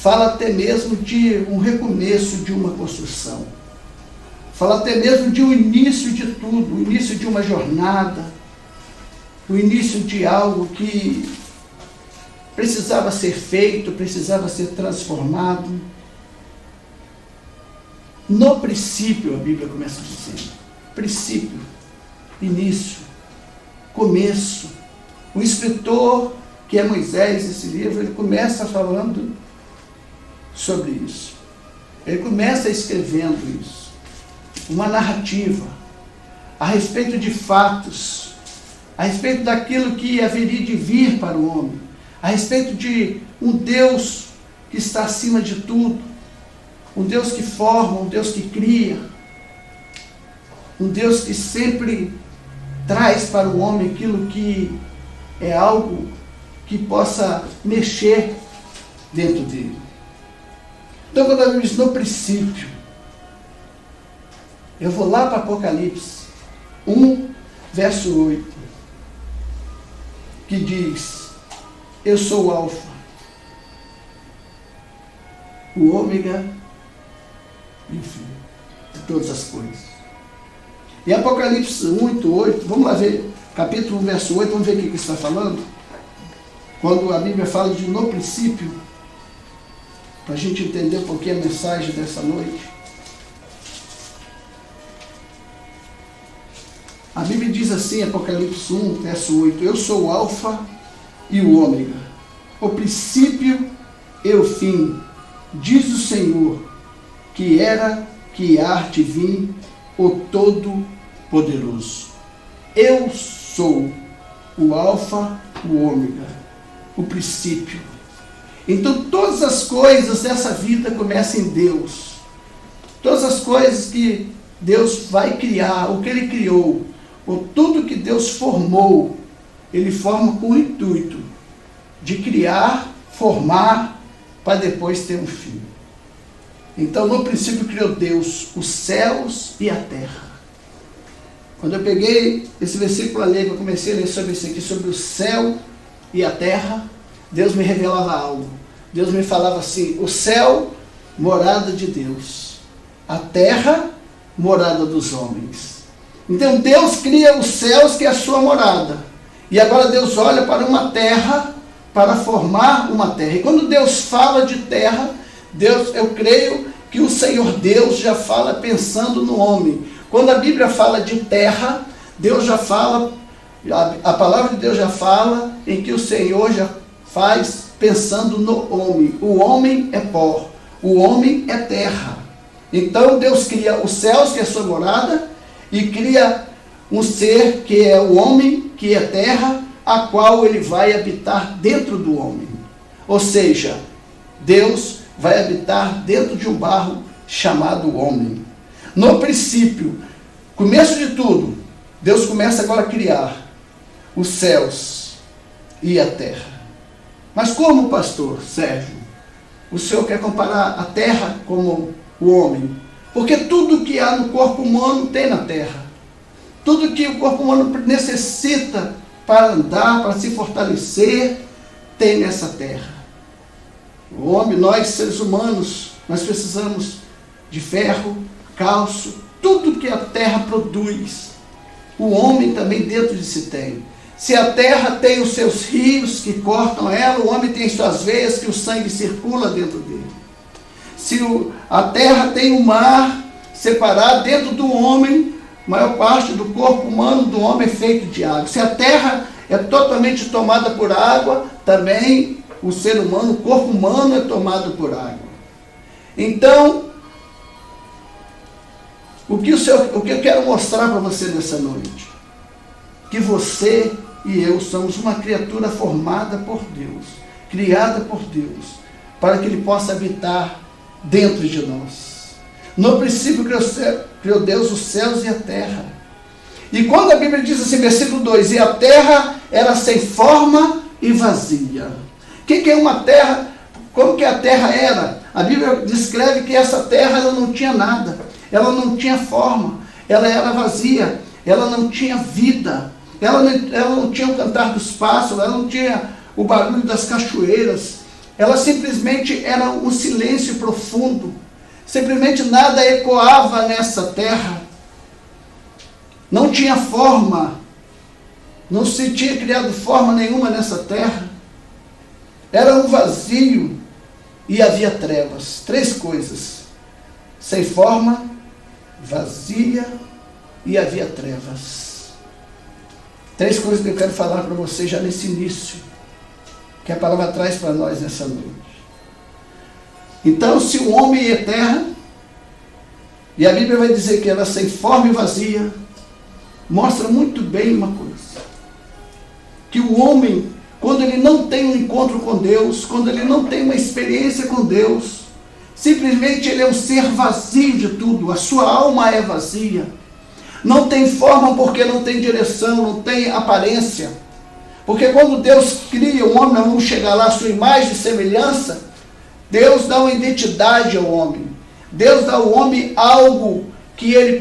fala até mesmo de um recomeço de uma construção. Fala até mesmo de um início de tudo, o início de uma jornada, o início de algo que precisava ser feito, precisava ser transformado. No princípio, a Bíblia começa dizendo, princípio, início, começo. O escritor, que é Moisés, esse livro, ele começa falando sobre isso. Ele começa escrevendo isso. Uma narrativa a respeito de fatos, a respeito daquilo que haveria de vir para o homem, a respeito de um Deus que está acima de tudo, um Deus que forma, um Deus que cria, um Deus que sempre traz para o homem aquilo que é algo que possa mexer dentro dele. Então, quando a Bíblia diz no princípio, eu vou lá para Apocalipse 1, verso 8, que diz, eu sou o Alfa, o Ômega e o fim de todas as coisas. E Apocalipse 1, 8, vamos lá ver, capítulo 1, verso 8, vamos ver o que está falando. Quando a Bíblia fala de no princípio, para a gente entender um pouquinho a mensagem dessa noite. A Bíblia diz assim, Apocalipse 1, verso 8, eu sou o Alfa e o Ômega, o princípio e o fim, diz o Senhor, que era, que há de vir, o Todo-Poderoso. Eu sou o Alfa, o Ômega, o princípio. Então todas as coisas dessa vida começam em Deus. Todas as coisas que Deus vai criar, o que Ele criou, ou tudo que Deus formou, Ele forma com o intuito de criar, formar, para depois ter um fim. Então, no princípio criou Deus os céus e a terra. Quando eu peguei esse versículo ali, eu comecei a ler sobre isso aqui, sobre o céu e a terra, Deus me revelava algo. Deus me falava assim, o céu, morada de Deus. A terra, morada dos homens. Então Deus cria os céus, que é a sua morada. E agora Deus olha para uma terra, para formar uma terra. E quando Deus fala de terra, Deus, eu creio que o Senhor Deus já fala pensando no homem. Quando a Bíblia fala de terra, Deus já fala, a palavra de Deus já fala em que o Senhor já faz pensando no homem. O homem é pó, o homem é terra. Então Deus cria os céus, que é a sua morada, e cria um ser que é o homem, que é terra, a qual ele vai habitar dentro do homem. Ou seja, Deus vai habitar dentro de um barro chamado homem. No princípio, começo de tudo, Deus começa agora a criar os céus e a terra. Mas como, pastor Sérgio, o senhor quer comparar a terra como o homem? Porque tudo que há no corpo humano tem na terra. Tudo que o corpo humano necessita para andar, para se fortalecer, tem nessa terra. O homem, nós seres humanos, nós precisamos de ferro, cálcio, tudo que a terra produz, o homem também dentro de si tem. Se a terra tem os seus rios que cortam ela, o homem tem suas veias que o sangue circula dentro dele. Se a terra tem o mar separado dentro do homem, a maior parte do corpo humano do homem é feito de água. Se a terra é totalmente tomada por água, também o ser humano, o corpo humano é tomado por água. Então, o que eu quero mostrar para você nessa noite? Que você e eu somos uma criatura formada por Deus, criada por Deus, para que Ele possa habitar dentro de nós. No princípio criou Deus os céus e a terra. E quando a Bíblia diz assim, versículo 2, e a terra era sem forma e vazia. O que é uma terra? Como que a terra era? A Bíblia descreve que essa terra ela não tinha nada, ela não tinha forma, ela era vazia, ela não tinha vida, ela não tinha o cantar dos pássaros, ela não tinha o barulho das cachoeiras, Ela simplesmente era um silêncio profundo. Simplesmente nada ecoava nessa terra. Não tinha forma. Não se tinha criado forma nenhuma nessa terra. Era um vazio e havia trevas. 3 coisas. Sem forma, vazia e havia trevas. 3 coisas que eu quero falar para você já nesse início, que a palavra traz para nós nessa noite. Então, se o homem é terra, e a Bíblia vai dizer que ela é sem forma e vazia, mostra muito bem uma coisa. Que o homem, quando ele não tem um encontro com Deus, quando ele não tem uma experiência com Deus, simplesmente ele é um ser vazio de tudo, a sua alma é vazia. Não tem forma porque não tem direção, não tem aparência. Porque quando Deus cria o homem, nós vamos chegar lá, a sua imagem e semelhança, Deus dá uma identidade ao homem. Deus dá ao homem algo que ele